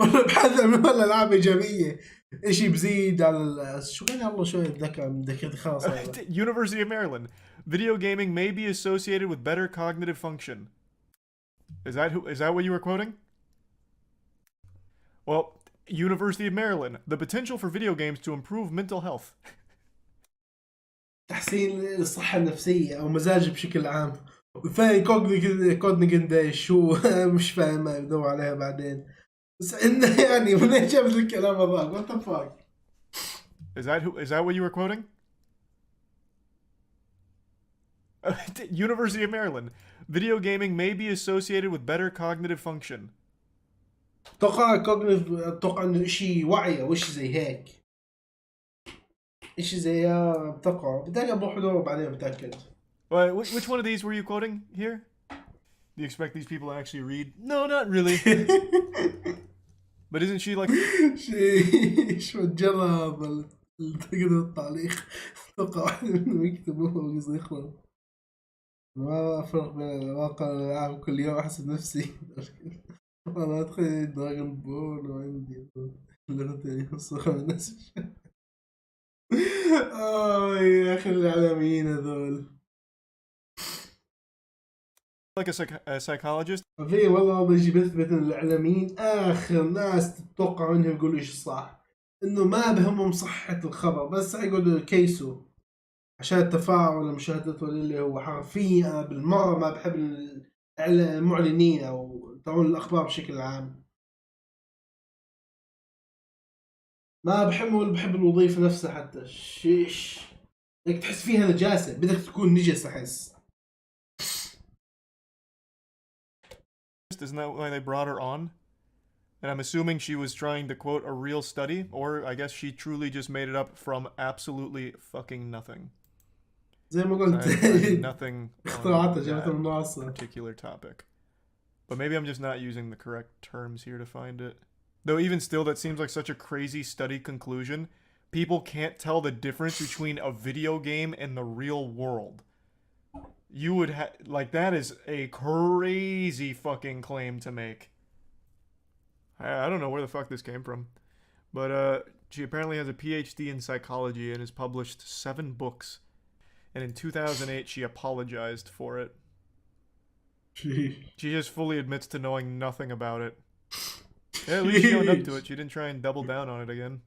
ولا بحث عن الالعاب ايجابيه اشي بزيد على شو كان يلا شوي ذكرت خلاص. University of Maryland. Video gaming may be associated with better cognitive function. Is that what you were quoting? Well, University of Maryland. The potential for video games to improve mental health. تحسين الصحة النفسية أو مزاج بشكل عام. وثاني كودنيجن شو مش فاهم ما بدور عليها بعدين. بس إنه يعني من جابت الكلام هذا؟ What the fuck? Is that what you were quoting? University of Maryland. Video gaming may be associated with better cognitive function. أتوقع إنه إشي وعي أو إشي زي هيك. إشي زي أتوقع بدي أروح أدور بعدين بتأكد. Which one of these were you quoting here? Do you expect these people to actually read? No, not really. But isn't she like... شو الجلب تقدر التعليق. أتوقع واحد منهم يكتبوه وقصدي يخلص. ما أفرق بين الواقع والألعاب كل يوم أحسن نفسي. أنا أدخل دراغون بول وعندي لغتين يوصلوا الناس. يا أخي الإعلاميين هذول. Like a psychologist? في والله بيجي بثبت إن الإعلاميين آخر ناس تتوقع منهم يقولوا إيش صح. إنه ما بهمهم صحة الخبر بس يقولوا كيسو عشان التفاعل ومشاهدته اللي هو حرفيا بالمرة ما بحب المعلنين أو تقول الأخبار بشكل عام. ما بحب ولا بحب الوظيفة نفسها حتى شيش بدك تحس فيها نجاسة بدك تكون نجس أحس. Isn't that why they brought her on? And I'm assuming she was trying to quote a real study, or I guess she truly just made it up from absolutely fucking nothing. زي ما قلت nothing اختراعاتها جابتها من on راسها. that particular topic. But maybe I'm just not using the correct terms here to find it. Though even still, that seems like such a crazy study conclusion. People can't tell the difference between a video game and the real world. You would like, that is a crazy fucking claim to make. I don't know where the fuck this came from. But she apparently has a PhD in psychology and has published 7 books. And in 2008, she apologized for it. She just fully admits to knowing nothing about it. Yeah, at least she owned up to it. She didn't try and double down on it again.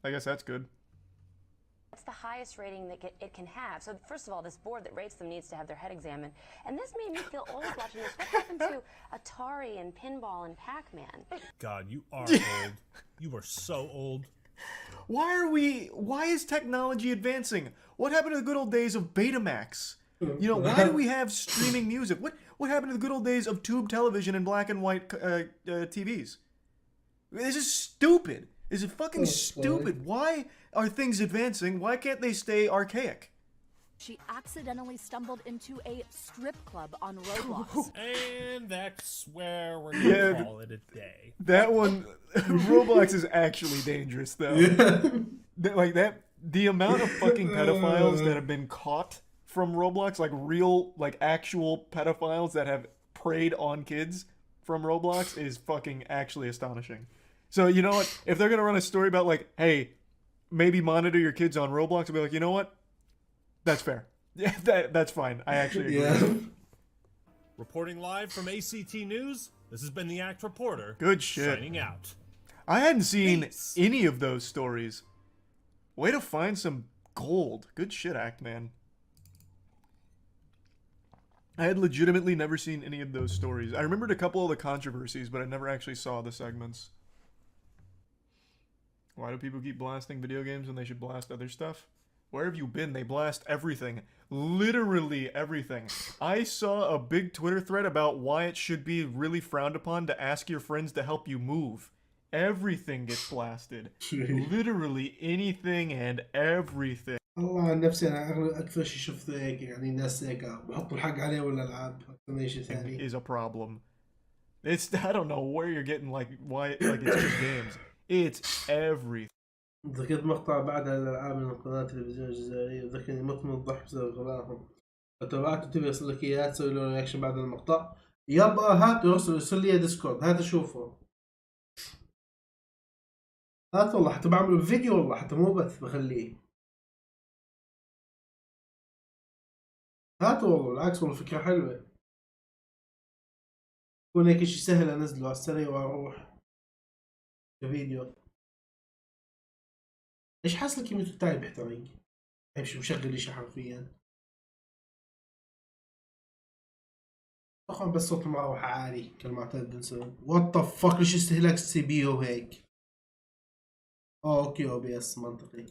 I guess that's good. That's the highest rating that it can have. So first of all, this board that rates them needs to have their head examined. And this made me feel old watching this. What happened to Atari and Pinball and Pac-Man? God, you are old. You are so old. Why is technology advancing? What happened to the good old days of Betamax? You know, why do we have streaming music? What happened to the good old days of tube television and black and white TVs? This is stupid. This is fucking stupid. Why are things advancing? Why can't they stay archaic? She accidentally stumbled into a strip club on Roblox. And that's where we're going to call it a day. That one, Roblox is actually dangerous, though. Like that, the amount of fucking pedophiles that have been caught from Roblox, like real, like actual pedophiles that have preyed on kids from Roblox is fucking actually astonishing. So you know what? If they're gonna run a story about like, hey, maybe monitor your kids on Roblox, I'll be like, you know what? That's fair. Yeah, that's fine. I actually agree. Yeah. Reporting live from ACT News, this has been the Act Reporter. Good shit. Signing out. I hadn't seen any of those stories. Way to find some gold. Good shit, Act Man. I had legitimately never seen any of those stories. I remembered a couple of the controversies, but I never actually saw the segments. Why do people keep blasting video games when they should blast other stuff? Where have you been? They blast everything. Literally everything. I saw a big Twitter thread about why it should be really frowned upon to ask your friends to help you move. Everything gets blasted. Literally anything and everything. والله عن نفسي انا اكثر شيء شفت هيك يعني الناس هيك بحطوا الحق عليه ولا العاب اكثر من شيء ثاني. Is a problem. It's, I don't know where you're getting like why like it's just games. It's everything. ذكرت مقطع بعدها الالعاب من قناه التلفزيون الجزائريه وذكرني مت من الضحك بسبب غبائهم. فتابعته تبي يصل لك اياه تسوي له رياكشن بعد المقطع. يابا هات يرسل لي ديسكورد هات اشوفه. هات والله حتى بعمل فيديو والله حتى مو بث بخليه. هات والله بالعكس والله فكرة حلوة. يكون هيك شي سهل انزله على السريع واروح كفيديو. ايش حاصل الكمبيوتر تاعي بيحترق؟ مش مشغل اشي حرفيا. طبعا بس صوت المروحة عالي كالمعتاد بنسوي. وات ذا فاك ليش استهلاك السي بي يو هيك؟ اوكي او بي اس منطقي.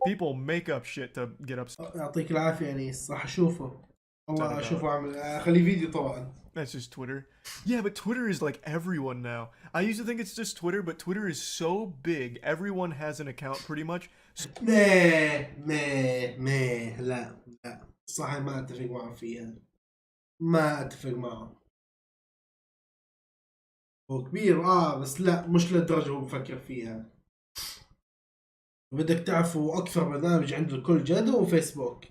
People make up shit to get upset. يعطيك العافية انيس راح اشوفه. والله اشوفه اعمل اخليه فيديو طبعا. That's just Twitter. Yeah, but Twitter is like everyone now. I used to think it's just Twitter, but Twitter is so big. Everyone has an account pretty much. لا صح ما اتفق معه فيها. ما اتفق معه. هو كبير بس لا مش للدرجة هو بفكر فيها. بدك تعرفوا اكثر برنامج عند الكل جد هو فيسبوك.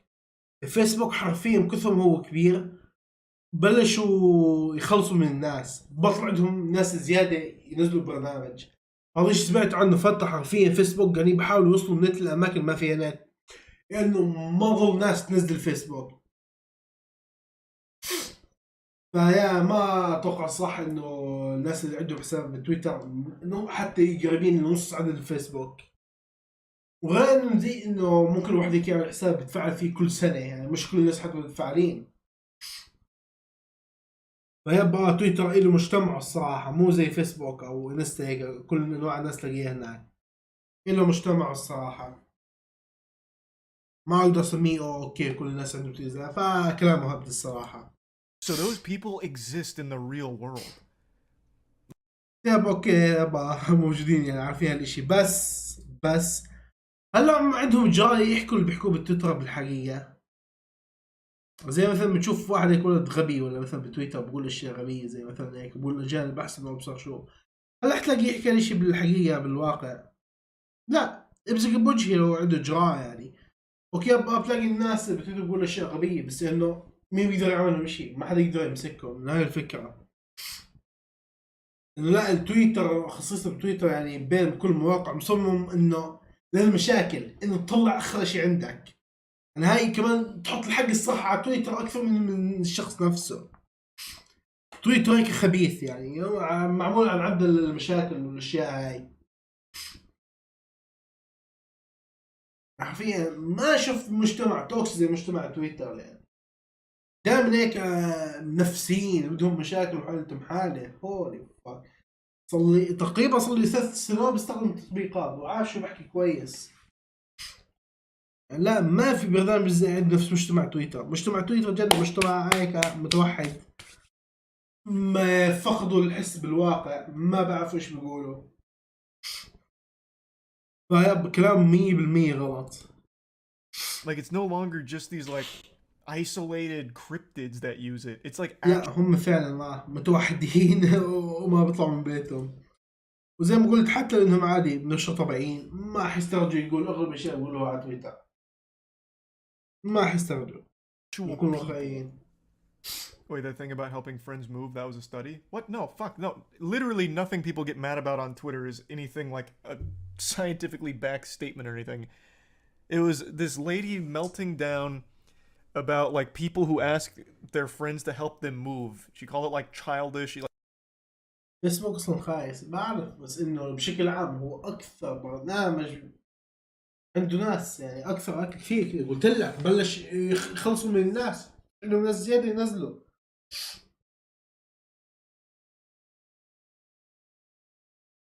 الفيسبوك حرفيا كثر هو كبير بلشوا يخلصوا من الناس بطل عندهم ناس زيادة ينزلوا برنامج. هذا الشيء سمعت عنه فترة حرفيا فيسبوك قاعدين بيحاولوا يوصلوا النت للأماكن ما فيها نت لأنه ما ظل ناس تنزل فيسبوك. فيا ما أتوقع صح إنه الناس اللي عندهم حساب بتويتر إنه حتى قريبين لنص عدد الفيسبوك. وغير إنه زي إنه ممكن الواحد يعمل حساب يتفاعل فيه كل سنة يعني مش كل الناس حتى متفاعلين. فيبقى تويتر إله مجتمعه الصراحة مو زي فيسبوك أو انستا هيك كل أنواع الناس تلاقيها هناك. إله مجتمعه الصراحة. ما أقدر أسميه أوكي كل الناس عندهم تويتر فكلامه هبد الصراحة. So those people exist in the real world. يبقى أوكي يبقى موجودين يعني عارفين هالإشي بس هلا عندهم جاي يحكوا اللي بيحكوه بالتويتر بالحقيقة. زي مثلا بتشوف واحد هيك ولد غبي ولا مثلا بتويتر بقول اشياء غبية زي مثلا هيك بقول اجانب احسن ما بصير شو. هلا تلاقيه يحكي الاشي بالحقيقة بالواقع. لا امسك بوجهي لو عنده جراءة يعني. اوكي بتلاقي الناس اللي بتويتر بقول اشياء غبية بس انه مين بيقدر يعمل لهم شيء ما حدا يقدر يمسكهم. من هاي الفكرة انه لا التويتر خصيصا بتويتر يعني بين كل مواقع مصمم انه للمشاكل انه تطلع اخر شيء عندك. يعني هاي كمان تحط الحق الصح على تويتر اكثر من الشخص نفسه. تويتر هيك خبيث يعني معمول عن عبد المشاكل والاشياء هاي. حرفيا ما شفت مجتمع توكس زي مجتمع تويتر يعني. دائما هيك نفسيين بدهم مشاكل وحالتهم حاله. هولي فاك صلي تقريبا 3 سنوات بستخدم تطبيقات وعارف شو بحكي كويس. لا ما في برنامج زي عند نفس مجتمع تويتر. مجتمع تويتر جد مجتمع هيك متوحد ما فقدوا الحس بالواقع ما بعرفوا ايش بيقولوا. فيب كلام 100% غلط. Like it's no longer just these like isolated cryptids that use it. It's like لا هم فعلا متوحدين وما بيطلعوا من بيتهم. وزي ما قلت حتى لانهم عادي بنشرة طبيعيين ما حيسترجوا يقول اغلب الاشياء يقولوها على تويتر. ما حيسترجوا يكونوا واقعيين. Wait, that thing about helping friends move, that was a study? What? No, fuck, no. Literally nothing people get mad about on Twitter is anything like a scientifically backed statement or anything. It was this lady melting down about like people who ask their friends to help them move. She called it like childish. فيسبوك اصلا خايس بعرف، بس انه بشكل عام هو اكثر برنامج عنده ناس، يعني اكثر كثير. قلت لك بلش يخلصوا من الناس، انه ناس زياده ينزلوا.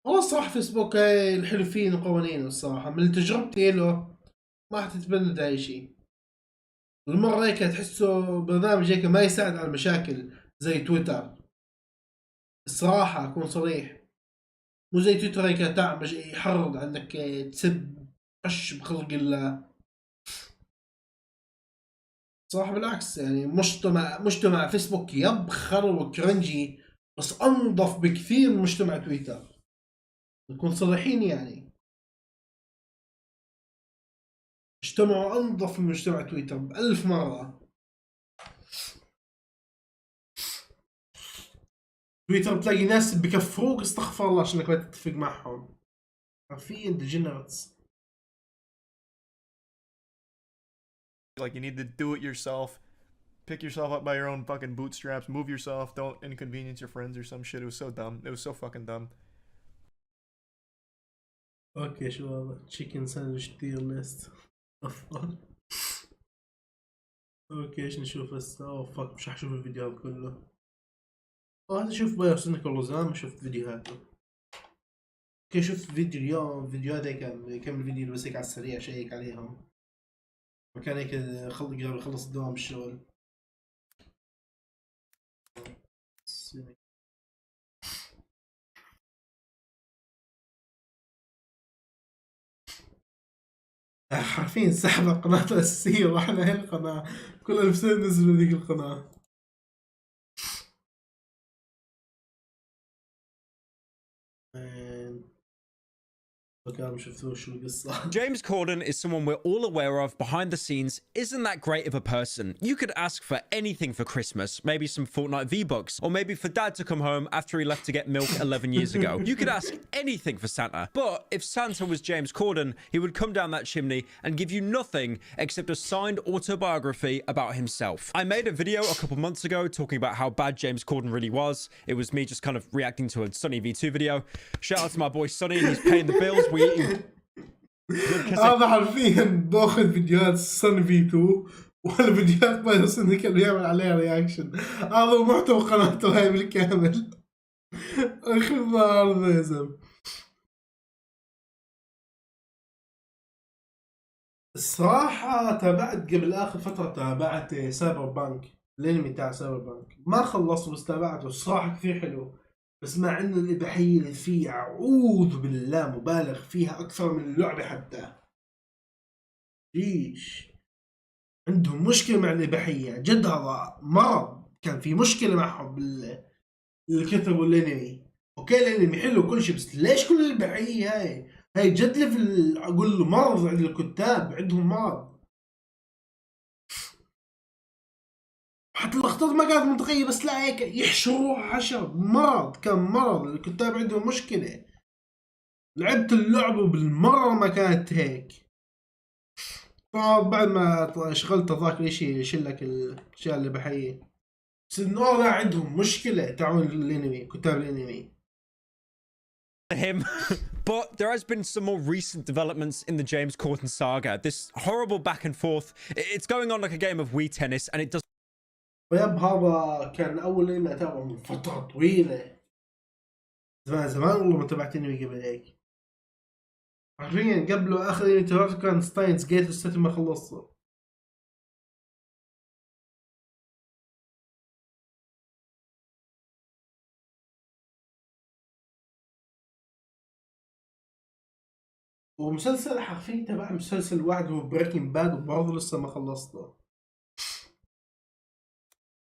والله الصراحه فيسبوك هاي الحلو فيه انه قوانينه الصراحه من تجربتي له ما حتتبند اي شيء. المره هيك تحسه برنامج هيك ما يساعد على المشاكل زي تويتر. الصراحه اكون صريح، مو زي تويتر هيك تعمل يحرض عندك تسب قش بخلق الله. صراحة بالعكس، يعني مجتمع فيسبوك يبخر وكرنجي، بس انظف بكثير من مجتمع تويتر. نكون صريحين يعني، مجتمعه انظف من مجتمع تويتر بألف مرة. تويتر بتلاقي ناس بكفروك استغفر الله عشانك ما تتفق معهم، عارفين ديجنرتس. Like you need to do it yourself. Pick yourself up by your own fucking bootstraps. Move yourself. Don't inconvenience your friends or some shit. It was so dumb. It was so fucking dumb. اوكي شو هذا؟ تشيكن ساندويتش تير ليست افضل. اوكي ايش نشوف هسه؟ اوه فك مش حشوف الفيديوهات كله. هذا شوف بايوسينك والله شفت فيديوهاته. اوكي شفت فيديو اليوم، فيديوهات هيك كم فيديو بس هيك على السريع شيك عليهم. مكان هيك يخلص الدوام بالشغل. حرفيا سحب القناة الأساسية وراح لهي القناة، كل 1000 سنة نزلوا ذيك القناة. James Corden is someone we're all aware of behind the scenes isn't that great of a person. You could ask for anything for Christmas, maybe some Fortnite V-Bucks, or maybe for Dad to come home after he left to get milk 11 years ago. You could ask anything for Santa, but if Santa was James Corden, he would come down that chimney and give you nothing except a signed autobiography about himself. I made a video a couple months ago talking about how bad James Corden really was. It was me just kind of reacting to a Sunny V2 video. Shout out to my boy Sunny, he's paying the bills. هذا حرفيا باخذ فيديوهات سن في 2 ولا فيديوهات بايوسن كان يعمل عليها رياكشن. هذا محتوى قناته هاي بالكامل. اخبار يا زلمه. الصراحة تابعت قبل آخر فترة، تابعت سايبر بانك، الانمي تاع سايبر بانك ما خلصته بس تابعته. الصراحة كثير حلو، بس مع انه الاباحيه اللي فيه اعوذ بالله مبالغ فيها اكثر من اللعبه حتى. ليش؟ عندهم مشكله مع الاباحيه جد، هذا مرض. كان في مشكله معهم اللي كتبوا الانمي. اوكي الانمي حلو كل شيء، بس ليش كل الاباحيه هاي جد ليفل اقول له مرض عند الكتاب، عندهم مرض. حتى الأخطاء ما كانت منطقية، بس لا هيك يحشروها حشر. مرض، كان مرض. الكتاب عندهم مشكلة. لعبت اللعبة بالمرة ما كانت هيك. طبعا بعد ما شغلت ذاك الاشي شلك الاشياء اللي بحية، بس انه لا عندهم مشكلة تعون الانمي، كتاب الانمي. Him. But there has been some more recent developments in the James Corden saga. This horrible back and forth. It's going on like a game of Wii tennis, and it does. طيب هذا كان أول انمي أتابعه من فترة طويلة. زمان والله ما تابعت انمي قبل هيك. حرفيا قبله آخر انمي تابعته كان ستاينز جيت، لسه ما خلصته. ومسلسل حرفيا تابع مسلسل واحد هو بريكنج باد، وبرضه لسه ما خلصته.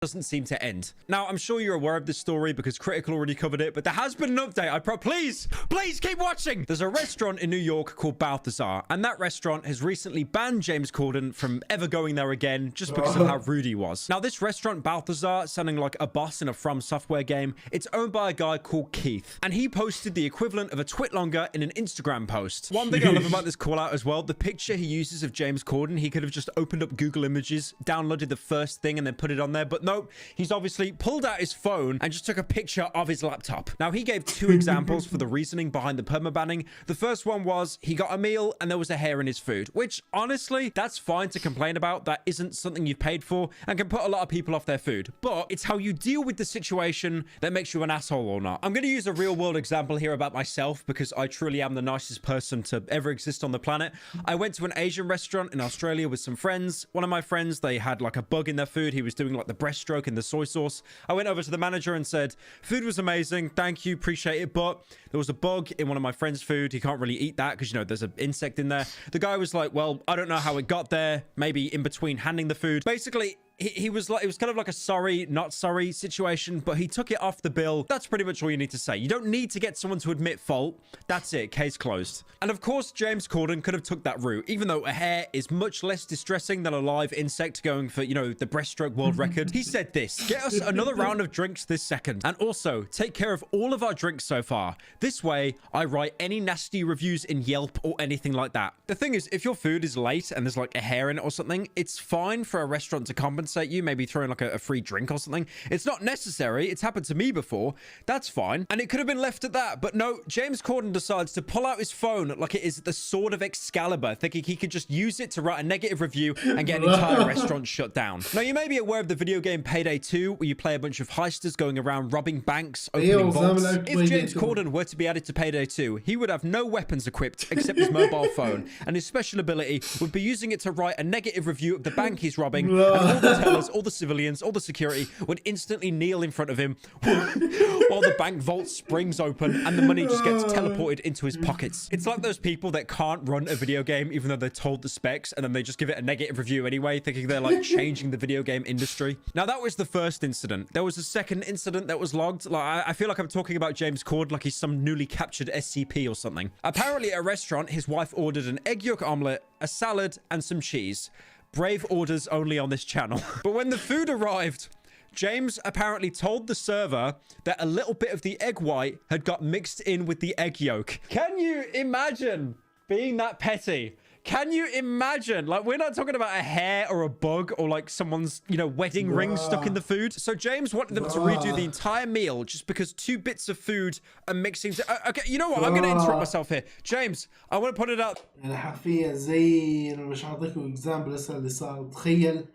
doesn't seem to end. Now, I'm sure you're aware of this story because Critical already covered it, but there has been an update. Please keep watching. There's a restaurant in New York called Balthazar, and that restaurant has recently banned James Corden from ever going there again just because of how rude he was. Now, this restaurant, Balthazar, sounding like a boss in a From Software game, it's owned by a guy called Keith, and he posted the equivalent of a twit longer in an Instagram post. One thing I love about this call out as well, the picture he uses of James Corden, he could have just opened up Google Images, downloaded the first thing, and then put it on there, but nope, he's obviously pulled out his phone and just took a picture of his laptop. Now, he gave 2 examples for the reasoning behind the permabanning. The first one was he got a meal and there was a hair in his food, which honestly, that's fine to complain about. That isn't something you've paid for and can put a lot of people off their food. But it's how you deal with the situation that makes you an asshole or not. I'm going to use a real world example here about myself because I truly am the nicest person to ever exist on the planet. I went to an Asian restaurant in Australia with some friends. One of my friends, they had like a bug in their food. He was doing like the breaststroke in the soy sauce. I went over to the manager and said, food was amazing, thank you, appreciate it, but there was a bug in one of my friend's food. He can't really eat that because, you know, there's an insect in there. The guy was like, well, I don't know how it got there, maybe in between handing the food. Basically, he was like, it was kind of like a sorry, not sorry situation, but he took it off the bill. That's pretty much all you need to say. You don't need to get someone to admit fault. That's it, case closed. And of course, James Corden could have took that route, even though a hair is much less distressing than a live insect going for, you know, the breaststroke world record. He said this, get us another round of drinks this second. And also, take care of all of our drinks so far. This way, I write any nasty reviews in Yelp or anything like that. The thing is, if your food is late and there's like a hair in it or something, it's fine for a restaurant to compensate you, maybe throw in like a free drink or something. It's not necessary. It's happened to me before. That's fine. And it could have been left at that. But no, James Corden decides to pull out his phone like it is the sword of Excalibur, thinking he could just use it to write a negative review and get an entire restaurant shut down. Now, you may be aware of the video game Payday 2, where you play a bunch of heisters going around robbing banks, opening vaults. If James Corden were to be added to Payday 2, he would have no weapons equipped except his mobile phone, and his special ability would be using it to write a negative review of the bank he's robbing, and all the tellers, all the civilians, all the security would instantly kneel in front of him while the bank vault springs open and the money just gets teleported into his pockets. It's like those people that can't run a video game even though they're told the specs, and then they just give it a negative review anyway, thinking they're like changing the video game industry. Now, that was the first incident. There was a second incident that was logged. Like, I feel like I'm talking about James Corden like he's some newly captured SCP or something. Apparently at a restaurant, his wife ordered an egg yolk omelet, a salad, and some cheese. Brave orders only on this channel. But when the food arrived, James apparently told the server that a little bit of the egg white had got mixed in with the egg yolk. Can you imagine being that petty? Can you imagine? Like, we're not talking about a hair or a bug or like someone's, you know, wedding ring stuck in the food. So James wanted them to redo the entire meal just because 2 bits of food are mixing. Okay, you know what? I'm going to interrupt myself here. James, I want to put it out. يعني حرفيا زي انا مش هعطيكم اكزامبل هسه اللي صار. تخيل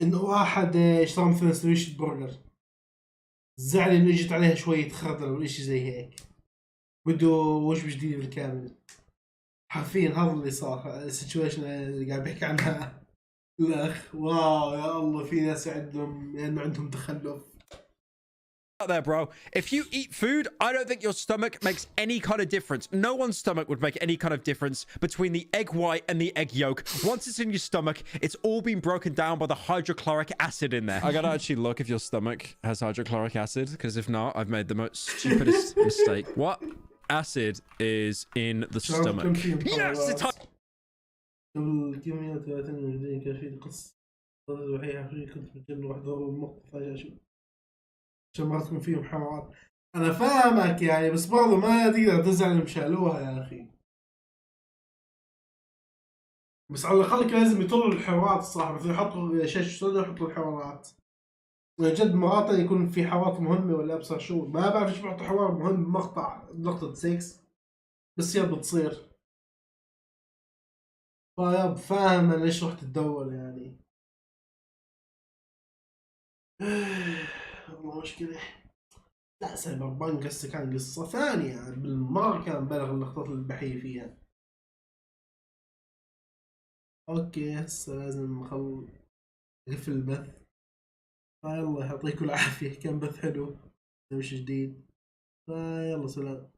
انه واحد اشترى مثلا سندويشة برجر، زعل انه اجت عليها شوية خردل ولا شيء زي هيك، بده وجبة جديدة بالكامل. حرفيا هذا اللي صار، السيتويشن اللي قاعد بحكي عنها الاخ. واو يا الله، في ناس عندهم لانه عندهم تخلف. Out there, bro. If you eat food, I don't think your stomach makes any kind of difference. No one's stomach would make any kind of difference between the egg white and the egg yolk. Once it's in your stomach, it's all been broken down by the hydrochloric acid in there. I gotta actually look if your stomach has hydrochloric acid, because if not, I've made the most stupidest mistake. What acid is in the stomach? Yes, it's عشان ما تكون فيهم حوارات. انا فاهمك يعني، بس برضه ما تقدر تزعل إن شالوها يا اخي. بس على الاقل كان لازم يطلوا الحوارات الصراحه، مثلا يحطوا شاشه سوداء ويحطوا الحوارات. جد مرات يكون في حوارات مهمه ولا ابصر شو، ما بعرف ايش بيحطوا حوار مهم بمقطع لقطه سكس، بس هي بتصير. فيا فاهم انا ليش رحت تدور يعني. والله مشكلة. لا، سايبر بانك هسه كان قصة ثانية بالمرة، كان بلغ اللقطات اللي بحكي فيها. اوكي هسه لازم اقفل البث. فيلا يعطيكم العافية، كان بث حلو مش جديد. فيلا سلام.